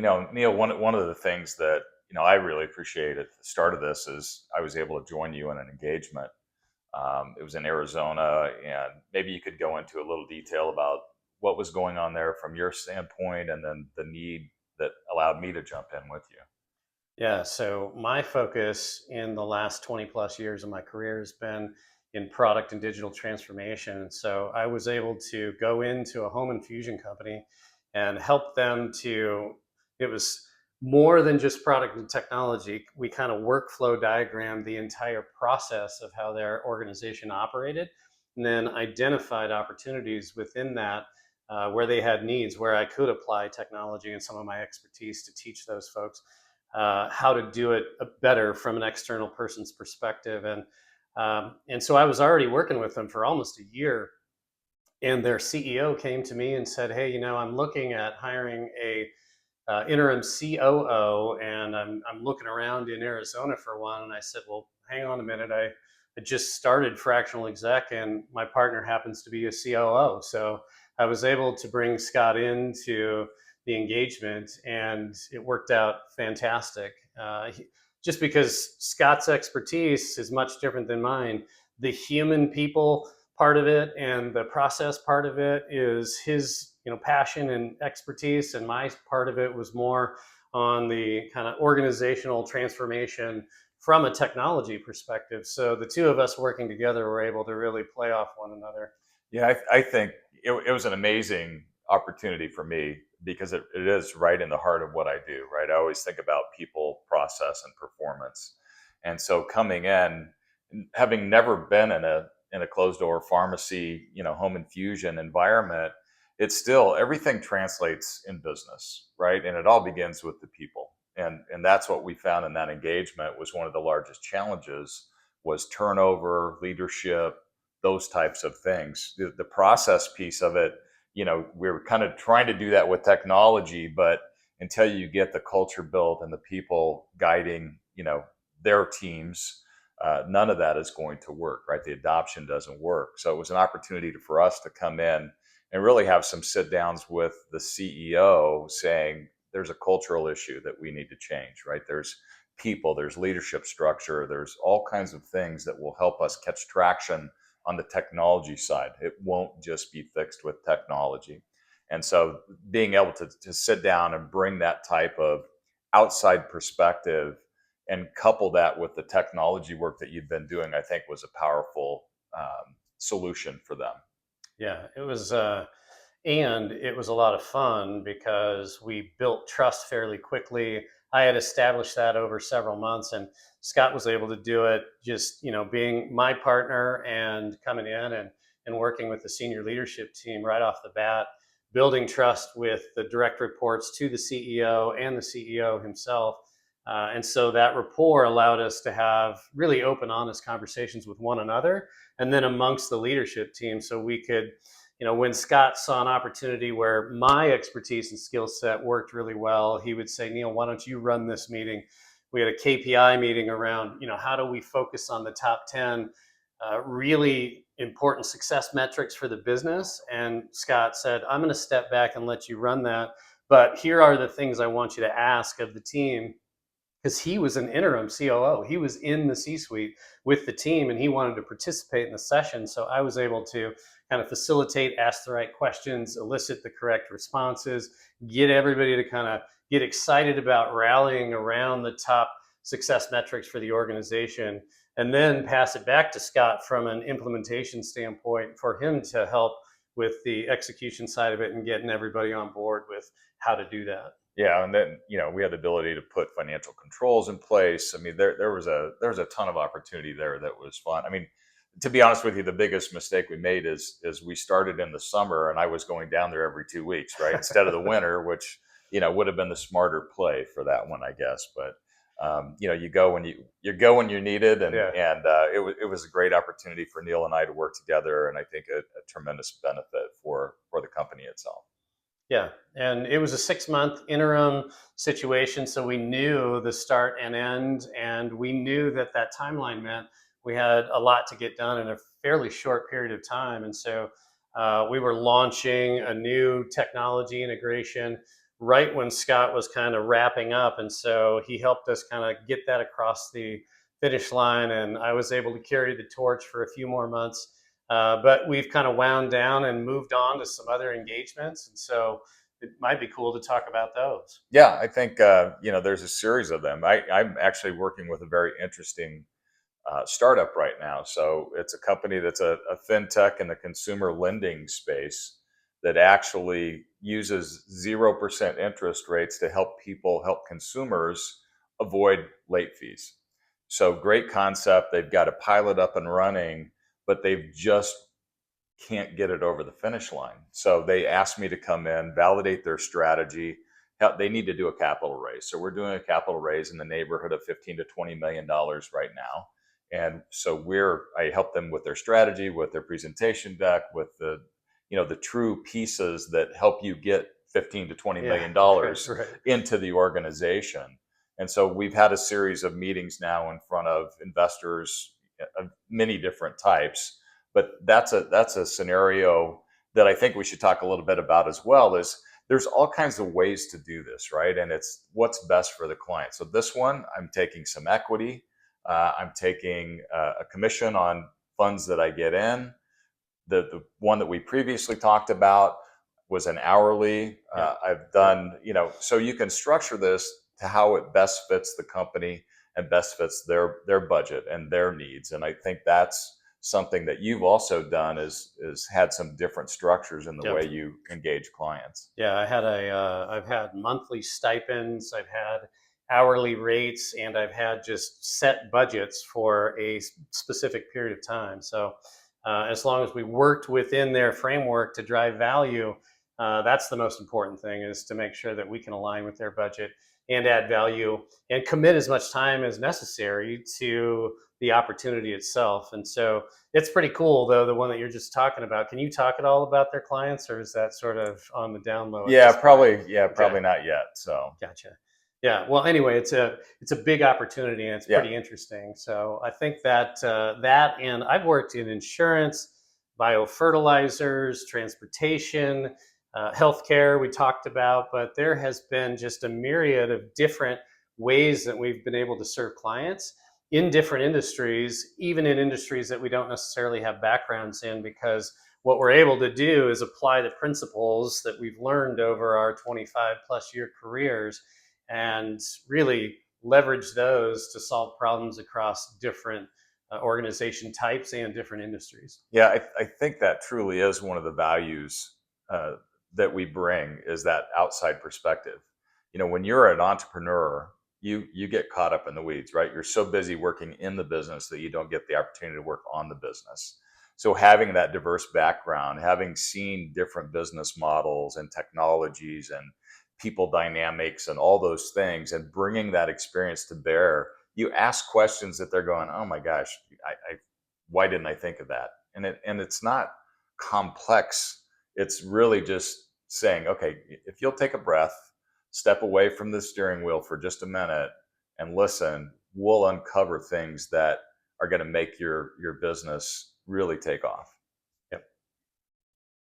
Neil, one of the things that I really appreciate at the start of this is I was able to join you in an engagement. It was in Arizona, and maybe you could go into a little detail about what was going on there from your standpoint, and then the need that allowed me to jump in with you. Yeah, so my focus in the last 20 plus years of my career has been in product and digital transformation. And so I was able to go into a home infusion company and help them it was more than just product and technology. We kind of workflow diagrammed the entire process of how their organization operated, and then identified opportunities within that where they had needs, where I could apply technology and some of my expertise to teach those folks how to do it better from an external person's perspective. And so I was already working with them for almost a year, and their CEO came to me and said, "Hey, I'm looking at hiring a interim COO, and I'm looking around in Arizona for one." And I said, "Well, hang on a minute. I just started Fractional Exec, and my partner happens to be a COO." So I was able to bring Scott into the engagement, and it worked out fantastic. Just because Scott's expertise is much different than mine, the human people part of it and the process part of it is his passion and expertise, and my part of it was more on the kind of organizational transformation from a technology perspective. So the two of us working together were able to really play off one another. Yeah, I think it was an amazing opportunity for me because it is right in the heart of what I do, right? I always think about people, process, and performance. And so coming in, having never been in a closed door pharmacy, home infusion environment, it's still everything translates in business, right? And it all begins with the people. And that's what we found in that engagement was one of the largest challenges was turnover, leadership, those types of things. The process piece of it, we were kind of trying to do that with technology, but until you get the culture built and the people guiding, their teams, none of that is going to work, right? The adoption doesn't work. So it was an opportunity for us to come in and really have some sit downs with the CEO saying, there's a cultural issue that we need to change, right? There's people, there's leadership structure, there's all kinds of things that will help us catch traction on the technology side. It won't just be fixed with technology. And so being able to sit down and bring that type of outside perspective and couple that with the technology work that you've been doing, I think was a powerful solution for them. Yeah, and it was a lot of fun because we built trust fairly quickly. I had established that over several months, and Scott was able to do it just, being my partner and coming in and working with the senior leadership team right off the bat, building trust with the direct reports to the CEO and the CEO himself. And so that rapport allowed us to have really open, honest conversations with one another and then amongst the leadership team. So we could, when Scott saw an opportunity where my expertise and skill set worked really well, he would say, "Neil, why don't you run this meeting?" We had a KPI meeting around, how do we focus on the top 10 really important success metrics for the business? And Scott said, "I'm going to step back and let you run that. But here are the things I want you to ask of the team," because he was an interim COO. He was in the C-suite with the team, and he wanted to participate in the session. So I was able to kind of facilitate, ask the right questions, elicit the correct responses, get everybody to kind of get excited about rallying around the top success metrics for the organization, and then pass it back to Scott from an implementation standpoint for him to help with the execution side of it and getting everybody on board with how to do that. Yeah, and then we had the ability to put financial controls in place. I mean, there was a ton of opportunity there that was fun. I mean, to be honest with you, the biggest mistake we made is we started in the summer, and I was going down there every 2 weeks, right, instead of the winter, which would have been the smarter play for that one, I guess. But you go when you go when you're needed, and Yeah. it was a great opportunity for Neil and I to work together, and I think a tremendous benefit for the company itself. Yeah, and it was a 6-month interim situation, so we knew the start and end, and we knew that that timeline meant we had a lot to get done in a fairly short period of time. And so we were launching a new technology integration right when Scott was kind of wrapping up. And so he helped us kind of get that across the finish line. And I was able to carry the torch for a few more months. But we've kind of wound down and moved on to some other engagements. And so it might be cool to talk about those. Yeah, I think there's a series of them. I'm actually working with a very interesting startup right now. So it's a company that's a fintech in the consumer lending space that actually uses 0% interest rates to help consumers avoid late fees. So great concept. They've got a pilot up and running, but they've just can't get it over the finish line. So they asked me to come in, validate their strategy. They need to do a capital raise. So we're doing a capital raise in the neighborhood of 15 to $20 million right now. And so I help them with their strategy, with their presentation deck, with the true pieces that help you get 15 to 20 Yeah, million right, dollars right. into the organization. And so we've had a series of meetings now in front of investors of many different types, but that's a scenario that I think we should talk a little bit about as well. Is there's all kinds of ways to do this, right? And it's what's best for the client. So this one, I'm taking some equity. I'm taking a commission on funds that I get in. The one that we previously talked about was an hourly. Yeah, I've yeah. done, so you can structure this to how it best fits the company and best fits their budget and their needs. And I think that's something that you've also done is had some different structures in the way Yep. you engage clients. Yeah, I've had monthly stipends, I've had hourly rates, and I've had just set budgets for a specific period of time. So as long as we worked within their framework to drive value, that's the most important thing, is to make sure that we can align with their budget and add value and commit as much time as necessary to the opportunity itself. And so it's pretty cool, though, the one that you're just talking about. Can you talk at all about their clients, or is that sort of on the down low at Yeah, this point? probably. Yeah, Okay, probably not yet. So gotcha. Yeah. Well, anyway, it's a big opportunity and it's yeah, pretty interesting. So I think that that, and I've worked in insurance, biofertilizers, transportation, healthcare. We talked about, but there has been just a myriad of different ways that we've been able to serve clients in different industries, even in industries that we don't necessarily have backgrounds in, because what we're able to do is apply the principles that we've learned over our 25 plus year careers and really leverage those to solve problems across different organization types and different industries. yeah. I think that truly is one of the values uh, that we bring is that outside perspective. When you're an entrepreneur, you get caught up in the weeds, right? You're so busy working in the business that you don't get the opportunity to work on the business. So having that diverse background, having seen different business models and technologies and people dynamics and all those things, and bringing that experience to bear, you ask questions that they're going, "Oh my gosh, why didn't I think of that?" And it's not complex. It's really just saying, okay, if you'll take a breath, step away from the steering wheel for just a minute and listen, we'll uncover things that are going to make your business really take off.